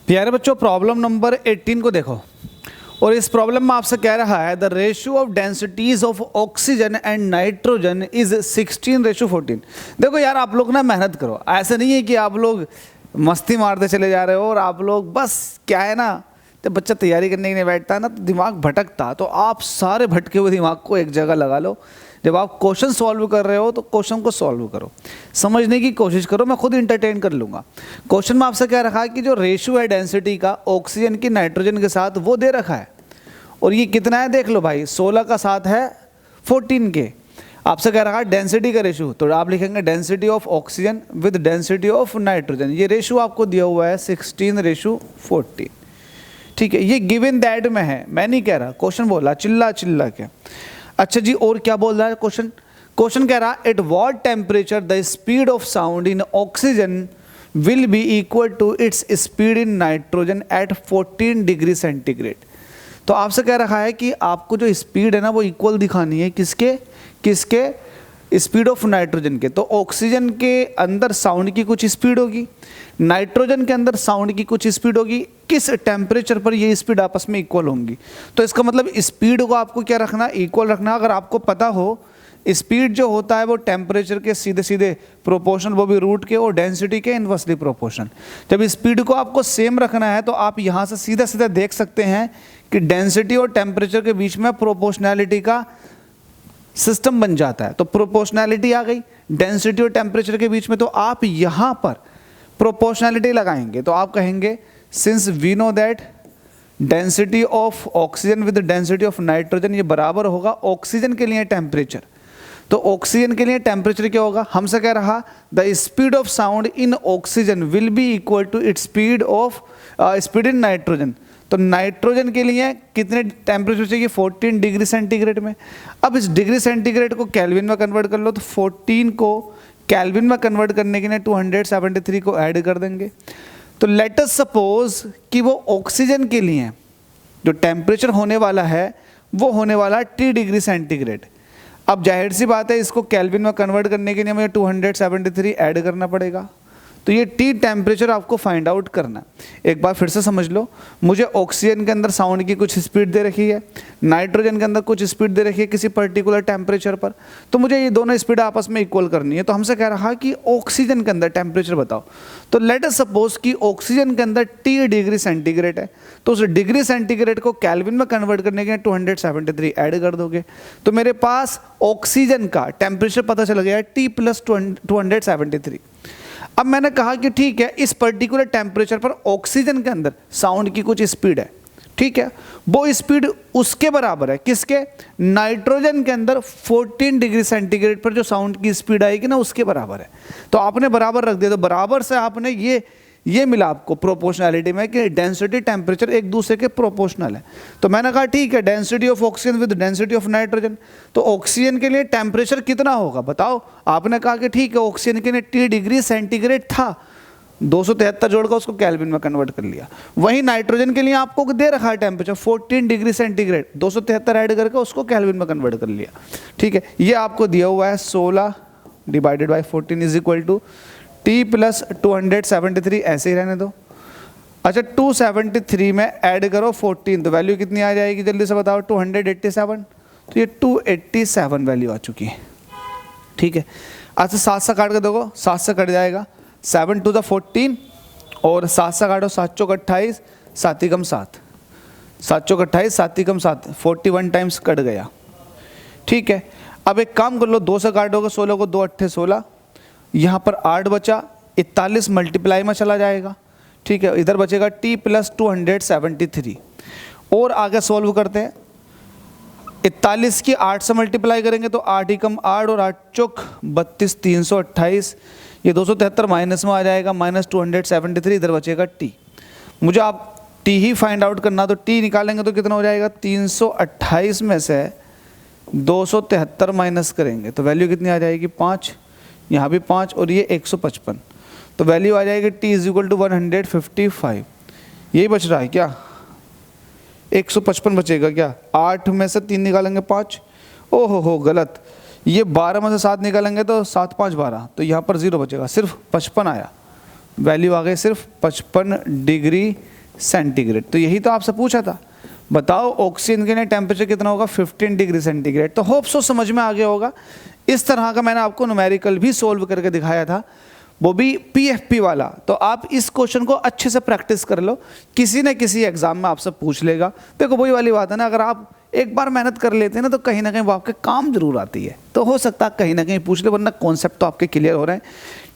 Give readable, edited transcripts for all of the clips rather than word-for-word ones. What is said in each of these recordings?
प्यारे बच्चों, problem number 18 को देखो। और इस प्रॉब्लम में आपसे कह रहा है the ratio of densities of oxygen and nitrogen is 16:14। देखो यार, आप लोग ना मेहनत करो। ऐसा नहीं है कि आप लोग मस्ती मारते चले जा रहे हो और आप लोग बस क्या है ना, जब बच्चा तैयारी करने के लिए बैठता है ना तो दिमाग भटकता, तो आप सारे भटके हुए दिमाग को एक जगह लगा लो। जब आप क्वेश्चन सॉल्व कर रहे हो तो क्वेश्चन को सॉल्व करो, समझने की कोशिश करो। मैं खुद इंटरटेन कर लूँगा। क्वेश्चन में आपसे क्या रखा है कि जो रेशियो है डेंसिटी का ऑक्सीजन की नाइट्रोजन के साथ वो दे रखा है। और ये कितना है देख लो भाई, 16 का साथ है 14 के। आपसे कह रहा है डेंसिटी का रेशियो, तो आप लिखेंगे density of oxygen with density of nitrogen. ये रेशियो आपको दिया हुआ है 16:14। ठीक है, ये गिवन दैट में है, मैं नहीं कह रहा। क्वेश्चन बोला चिल्ला चिल्ला के। अच्छा जी, और क्या बोल रहा है क्वेश्चन? क्वेश्चन कह रहा है at what temperature the speed of sound in oxygen will be equal to its speed in nitrogen at 14 degree centigrade. तो आपसे कह रहा है कि आपको जो स्पीड है ना वो इक्वल दिखानी है किसके किसके स्पीड ऑफ नाइट्रोजन के। तो ऑक्सीजन के अंदर साउंड की कुछ स्पीड होगी, नाइट्रोजन के अंदर साउंड की कुछ स्पीड होगी। किस टेम्परेचर पर ये स्पीड आपस में इक्वल होंगी? तो इसका मतलब स्पीड को आपको क्या रखना, इक्वल रखना। अगर आपको पता हो स्पीड जो होता है वो टेम्परेचर के सीधे सीधे प्रोपोर्शनल, वो भी रूट के, और डेंसिटी के इनवर्सली प्रोपोर्शनल। जब स्पीड को आपको सेम रखना है तो आप यहाँ से सीधा सीधा देख सकते हैं कि डेंसिटी और टेम्परेचर के बीच में प्रोपोर्शनैलिटी का सिस्टम बन जाता है। तो प्रोपोर्शनैलिटी आ गई डेंसिटी और टेम्परेचर के बीच में, तो आप यहाँ पर प्रोपोर्शनैलिटी लगाएंगे। तो आप कहेंगे since we know that density of oxygen with density of nitrogen, ये बराबर होगा ऑक्सीजन के लिए टेम्परेचर। तो ऑक्सीजन के लिए टेम्परेचर क्या होगा? हमसे कह रहा the speed of sound in oxygen will be equal to its speed of speed in nitrogen. तो नाइट्रोजन के लिए कितने टेम्परेचर चाहिए? 14 डिग्री सेंटीग्रेड में। अब इस डिग्री सेंटीग्रेड को केल्विन में कन्वर्ट कर लो, तो 14 को केल्विन में कन्वर्ट करने के लिए 273 को ऐड कर देंगे। तो लेट अस सपोज कि वो ऑक्सीजन के लिए जो टेम्परेचर होने वाला है वो होने वाला T डिग्री सेंटीग्रेड। अब जाहिर सी बात है, इसको केल्विन में कन्वर्ट करने के लिए मुझे 273 ऐड करना पड़ेगा। तो ये T टेम्परेचर आपको फाइंड आउट करना है। एक बार फिर से समझ लो, मुझे ऑक्सीजन के अंदर साउंड की कुछ स्पीड दे रखी है, नाइट्रोजन के अंदर कुछ स्पीड दे रखी है किसी पर्टिकुलर टेम्परेचर पर। तो मुझे ये दोनों स्पीड आपस में इक्वल करनी है। तो हमसे कह रहा है कि ऑक्सीजन के अंदर टेम्परेचर बताओ। तो लेट अस सपोज कि ऑक्सीजन के अंदर T डिग्री सेंटीग्रेड है, तो उस डिग्री सेंटीग्रेड को केल्विन में कन्वर्ट करने के लिए 273 ऐड कर दोगे। तो मेरे पास ऑक्सीजन का टेम्परेचर पता चल गया है T + 273। अब मैंने कहा कि ठीक है, इस पर्टिकुलर टेम्परेचर पर ऑक्सीजन के अंदर साउंड की कुछ स्पीड है, ठीक है, वो स्पीड उसके बराबर है किसके? नाइट्रोजन के अंदर 14 डिग्री सेंटीग्रेड पर जो साउंड की स्पीड आएगी ना उसके बराबर है। तो आपने बराबर रख दिया, तो बराबर से आपने ये मिला आपको प्रोपोर्शनैलिटी में कि डेंसिटी टेम्परेचर एक दूसरे के प्रोपोर्शनल है। तो मैंने कहा ठीक है, density of oxygen with density of nitrogen. तो ऑक्सीजन के लिए टेम्परेचर कितना होगा बताओ? आपने कहा कि ठीक है, ऑक्सीजन के लिए T डिग्री सेंटीग्रेड था, 273 जोड़कर उसको केल्विन में कन्वर्ट कर लिया। वहीं नाइट्रोजन के लिए आपको दे रखा है टेम्परेचर 14 डिग्री सेंटीग्रेड, 273 ऐड करके उसको केल्विन में कन्वर्ट कर लिया। ठीक है, ये आपको दिया हुआ है 16 divided by 14 is equal to T + 273, ऐसे ही रहने दो। अच्छा, 273 में ऐड करो 14, तो वैल्यू कितनी आ जाएगी जल्दी से बताओ? 287। तो ये 287 वैल्यू आ चुकी है। ठीक है, अच्छा 7 से काट के देखो, 7 से कट जाएगा, 7 × 2 = 14, और 7 से काटो, 7 × 4 = 28, 7 × 7, 7 × 4 = 28, 7 × 7 41 टाइम्स कट गया। ठीक है, अब एक काम कर लो, 2 से काटोगे 16 को, 2 × 8 = 16, यहाँ पर 8 बचा, 41 मल्टीप्लाई में चला जाएगा। ठीक है, इधर बचेगा T + 273। और आगे सॉल्व करते हैं। 41 की 8 से मल्टीप्लाई करेंगे तो 8 × 8 और 8 चौक 32, 328। ये 273 माइनस में आ जाएगा, -273, इधर बचेगा T। मुझे आप T ही फाइंड आउट करना, तो T निकालेंगे तो कितना हो जाएगा? 328 में से 273 माइनस करेंगे तो वैल्यू कितनी आ जाएगी? 5, यहाँ भी 5, और ये 155। तो वैल्यू आ जाएगी T = 155। यही बच रहा है क्या? 155 बचेगा क्या? 8 में से 3 निकालेंगे 5, ओहो हो गलत। ये 12 में से 7 निकालेंगे तो 7 × 5 = 12, तो यहाँ पर 0 बचेगा, सिर्फ 55 आया। वैल्यू आ गई सिर्फ 55 डिग्री सेंटीग्रेड। तो यही तो आपसे पूछा था, बताओ ऑक्सीजन के लिए टेम्परेचर कितना होगा, 15 डिग्री सेंटीग्रेड। तो होप सो समझ में आ गया होगा। इस तरह का मैंने आपको न्यूमेरिकल भी सोल्व करके दिखाया था, वो भी पीएफपी वाला। तो आप इस क्वेश्चन को अच्छे से प्रैक्टिस कर लो, किसी न किसी एग्जाम में आपसे पूछ लेगा। देखो वही वाली बात है ना, अगर आप एक बार मेहनत कर लेते हैं ना तो कहीं ना कहीं वो आपके काम जरूर आती है। तो हो सकता है कहीं ना कहीं पूछ ले, वरना कॉन्सेप्ट तो आपके क्लियर हो रहे हैं।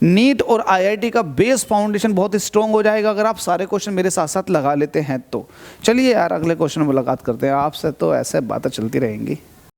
नीट और आईआईटी का बेस फाउंडेशन बहुत स्ट्रॉन्ग हो जाएगा अगर आप सारे क्वेश्चन मेरे साथ साथ लगा लेते हैं तो। चलिए यार, अगले क्वेश्चन में मुलाकात करते हैं। आपसे तो ऐसे बातें चलती रहेंगी।